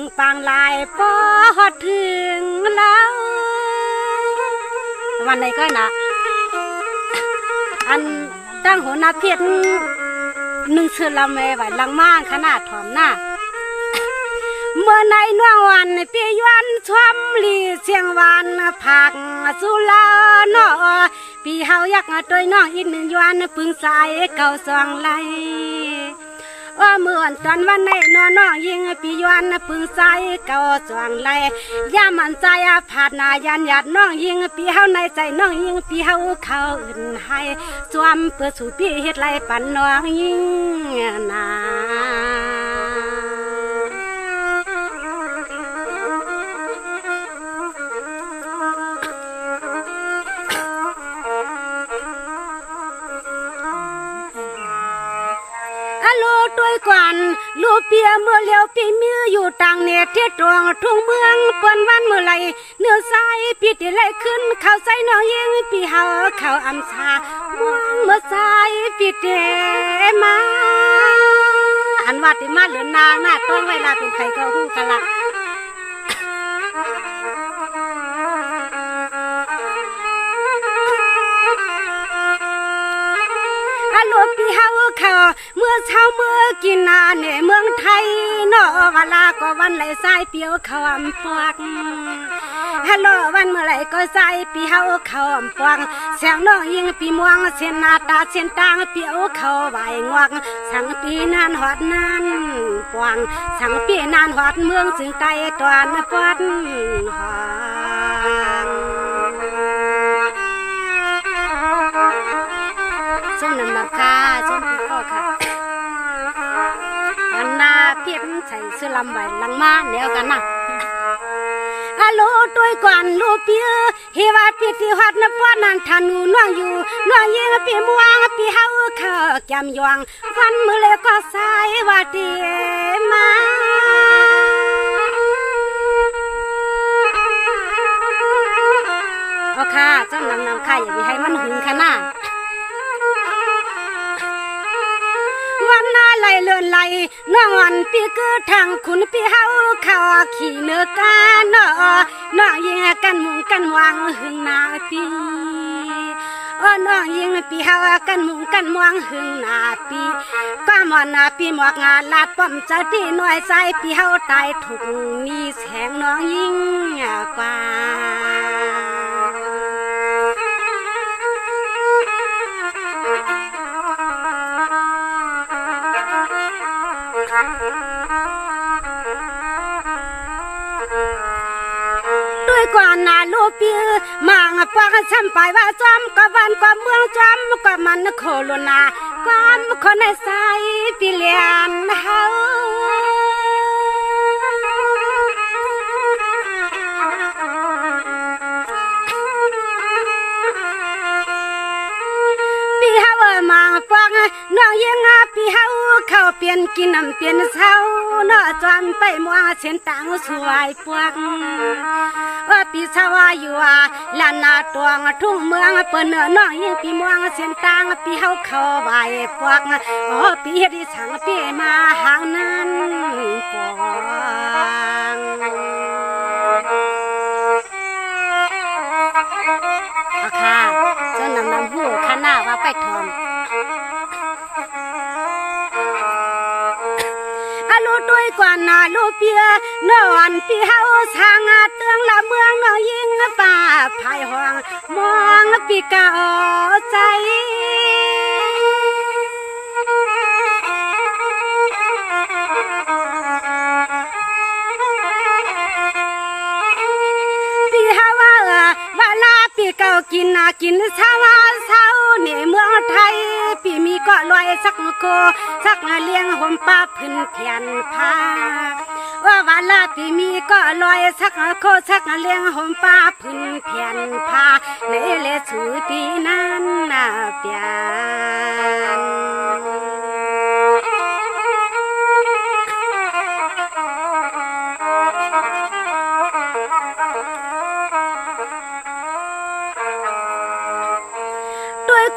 งปางลายพอฮอดถึงแล้ววันไหนก็นะอันตั้งหัวหน้าเพียรหนึ่งเสือละเมไหวลังม่างขนาดถอมหน้าเมื่อในน่วงวันปียวนชมลีเสียงวานผักสุลาเนาะปีเฮายักตัวน้องอีกหนึ่งยวนปึงสายเก่าสองไหลเมื่อตอนวันในน้องยิงปียวนปึงสายเก่าสองไหลย่ามันใจผาดนายันหยาดน้องยิงปีเฮาในใจน้องยิงปีเฮาเขาอื่นให้สวมเปิดสู่ปีเฮ็ดไรปันน้องยิงนาด้วยกวนลูเปียเมื่อเลี้ยวปีมืออยู่ต่างเนตเที่ตรวงทุ่งเมืองเปิ้นวันเมื่อไรเนื้อสายปีติไหลขึ้นเข้าใส่น้องยิงปีเฮาเข้าอัมชาม่วงเมื่อสายปีเตมาอันว่าติมาเหลือนางหน้าต้องเวลาเป็นใครก็ฮู้กันละลูปีเฮาเขาเมื่อเช้าเมื่อกินนาในเมืองไทยเนาะเวลาก็วันไหลสายเปียวเขาอำปวกฮัลโหลวันเมื่อไหร่ก็สายปีเฮาเขาอำปวกเสียงน้องยิงปีม่วงเส้นหน้าตาเส้นตางเปียวเขาใบงวกสังปีนานหอดนานปวงสังปีนานหอดเมืองซึ่งไกลตวนปวดหางส้มน้ำค่ะส้มพี่ก็ค่ะอันนาเพียรใส่เสื้อลำใบลังมาเดียวกันนะฮัลโหลตัวก่อนลูเปียเฮวาปีที่หัดนับว่านันทานูน้องอยู่น้องยิงปีม่วงปีเฮาเขาแกมยองวันมือเล็กก็สายว่าเดียมาเอาค่ะส้มน้ำค่ะอย่าไปให้มันหึงขนาดวันน่าไหลเลื่อนไหลน้องวันปีเกิดทางคุณปีเฮาเขาขี่เนื้อกันเนาะน้องยิงกันมุงกันวางหึงนาปีน้องยิงปีเฮากันมุงกันวางหึงนาปีก็มอนาปีหมอกงานลาดป้อมจะดีหน่วยใจปีเฮาตายถูกมีแสงน้องยิงกว่าด้วยกว่านาลูปีมางปากช้ำไปว่าจอมก็วันก็เมืองจอมก็มันโคโลนาความคนในสายปีเลียนเฮาปีเฮามางปากน้องยังปีเฮาเข้าเปลี่ยนกินน้ำเปลี่ยนเช้าเนาะจอมไปมัวเส้นต่างสวยปวกปีชาวาอยู่ลานนาตวงทุ่งเมืองเปิ้นน้องยิงปีม่วงเส้นต่างปีเฮาเข้าไว้ปวกปีเฮ็ดสังปีมาหางนั้นปองค่ะจนนำหูข้าหน้าว่าไปทอมลูด้วยกว่านาลูเปียนอนปีเฮาสร้างเตืองละเมืองน้องยิงป่าภายห้องมองปีเก่าใจปีเฮาว่าลาปีเก่ากินกินเช้าในเมืองไทยปีมีก็ลอยสักโคสักเลี้ยงห่มป้าพื้นเทียนผ้าว่าลาปีมีก็ลอยสักโคสักเลี้ยงห่มป้าพื้นเทียนผ้าในเลสูปีนั้นเปียน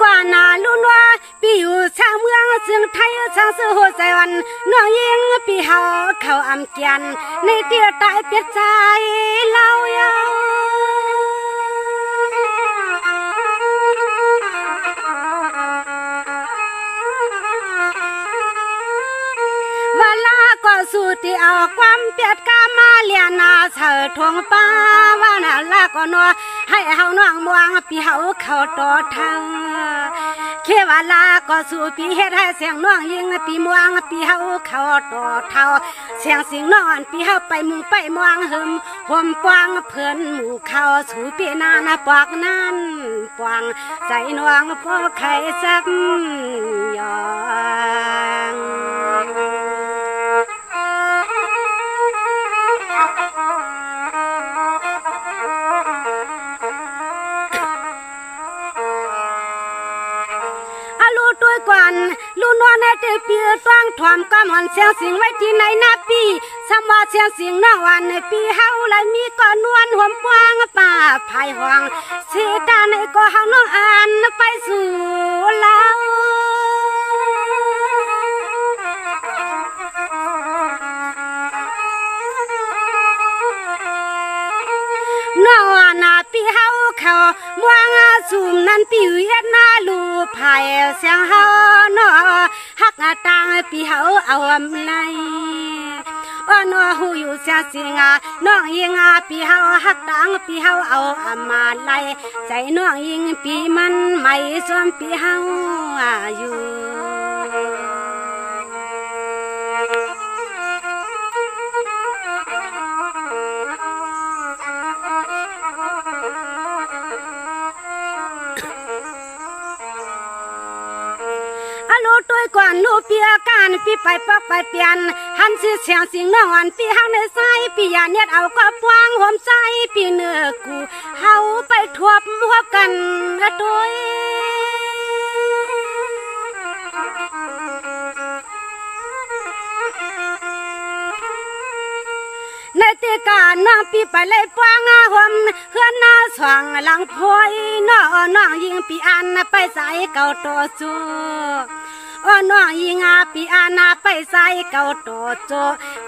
กว่านาลุนว่าปีอยู่ช่างเมืองเสียงไทยช่างเสือหัวใจวัน น้องยิงปีเฮาเขาอำเกียนในเตียตายเปียใจเล่ายาวก็สู้ที่เอาความเปียดกามาเลียนาเถิดทวงป้าว่าน่ะละก็นัวให้เฮาน้องมวงปีเฮาเข้าต่อทางเขวาลาก็สู้ปีเฮ็ดให้เสียงน้องยิงปีมวงปีเฮาเข้าต่อเท่าเสียงสิงนอนปีเฮาไปมุงไปมวงหึมห่มปวงเพิ่นหมู่เข้าสู่ปีนานะปอกนั้นปวงใจน้องพอไข่ซักยองด้วยกวนลูนวลในเตปีต้างถอมกำหอนเสียงสิงไว้ที่ในนาปีสมว่าเสียงสิงน้องวันในปีเฮาและมีก่อนนวลห่มปวงป่าภายห้องสีตาในก็เฮาน้องอ่านไปสู่เล่าน้องนาปีเฮาเขามวงซุ่มนั้นปีเฮ็ดนาลูภายเสียงเฮาเนาะฮักตางปีเฮาเอาอำไลอ้อนหูอยู่เสียสิงน้องยิงปีเฮาฮักตางปีเฮาเอาอำมาไลใจน้องยิงปีมันไม่ซ้อมปีเฮาอยู่ด้วยก่อนลูกเปียการปีไปปอกไปเปลี่ยนหันสิเสียงสิงน้องอันปีเฮาในใส่ปียาเน็ดเอาก็ปวงห่มใส่ปีเนื้อกูเฮาไปทวบกันด้วยในเตการน้องปีไปเลยปวงห่มเฮือนหน้าสว่างหลังพอยน้องยิงปีอันไปใส่เก่าตัวจูน้องยิงปีอานาไปใส่เก่าโตโจ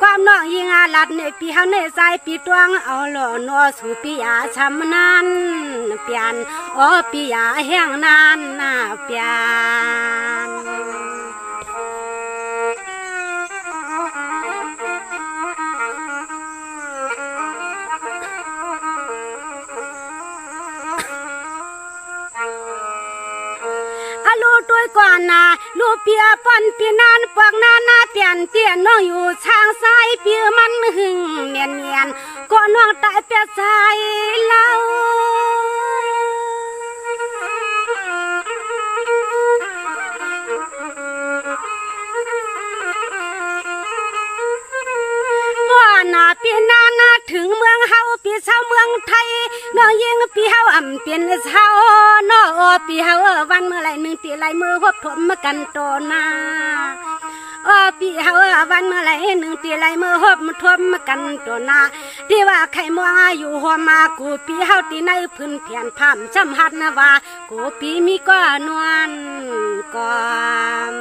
ความน้องยิงลัดในปีเฮาในใส่ปีตวงเอาหล่อนอสู่ปียาชำนานเปลี่ยนปียาแห้งนานเปลี่ยนด้วยก่อนลูกเปียปอนปีนานปวกนาเปลี่ยนเตี้ยน้องอยู่ช่างสายเปียมันหึงเนียนก็น้องตายเปียสายเล่าปีนาถึงเมืองเฮาปีเช้าเมืองไทยน้องยิงปีเฮาเปลี่ยนเช้าน้อปีเฮาวันเมื่อไรหนึ่งตีไรมือหบถมกันโตนาปีเฮาวันเมื่อไรหนึ่งตีไรมือหบถมกันโตนาที่ว่าใครมัวอยู่หัวมากูปีเฮาตีในพื้นเพียนพามจำหัดนะว่ากูปีมีก็นวลก่อน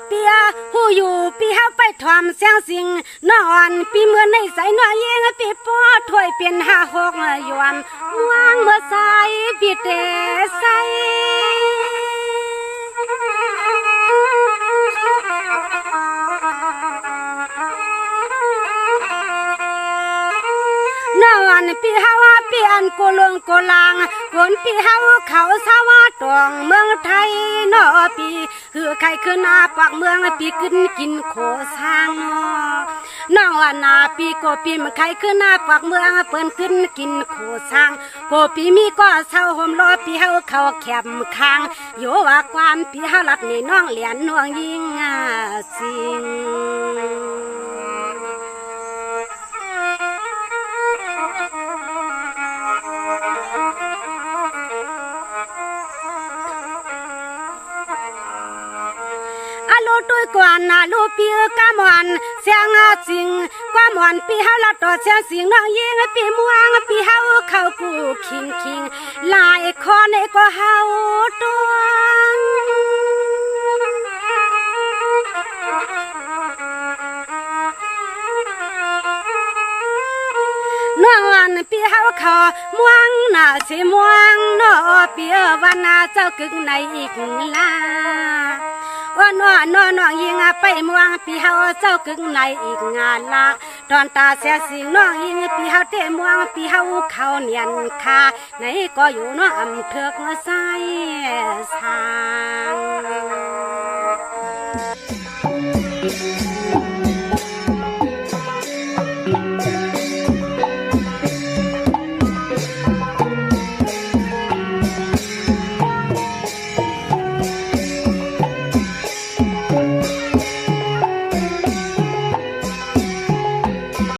เปียหูอยู่ปีเฮาไปทอมเสียงสิงนอนปีเมื่อในใส่น้อยเองปีป้อถ้วยเป็น5-6ยวนวางเมื่อใส่ปีเตใส่นอนปีเฮาปีอันโกลงโกลางคนปีเฮาเขาสาวาตองเมืองไทยนอปีคือใครคือนาปากเมืองปีขึ้นกินโคสร้างน้องว่านาปีโกปีมันใครคือนาปากเมืองเปิ้นขึ้นกินโคสร้างโกปีมีก็เศร้าห่มรอปีเฮาเขาแคบข้างโยว่าความปีเฮาลัดนี่น้องเหรียญน้องยิงสิงด้วยกวนลูกเปียกามอนเสี สียงจริงความหวานปีเฮาละต่อเสียงสิงน้องยิงปีม่วงปีเฮาเข้ากูคิงหลายคนก็เฮาตัวน้องวันปีเฮาขอม่วงหน้าสิม่วงเนาะปีวันหน้าเจ้ากึ่งในอีกลาว่าน้อยิงไปม่วงปีเฮาเจ้ากึ่งในอีกงานละตอนตาเสียสิงน้องยิงปีเฮาเตะม่วงปีเฮาเข้าเนียนคาไหนก็อยู่น้ออำเถือกใส่สา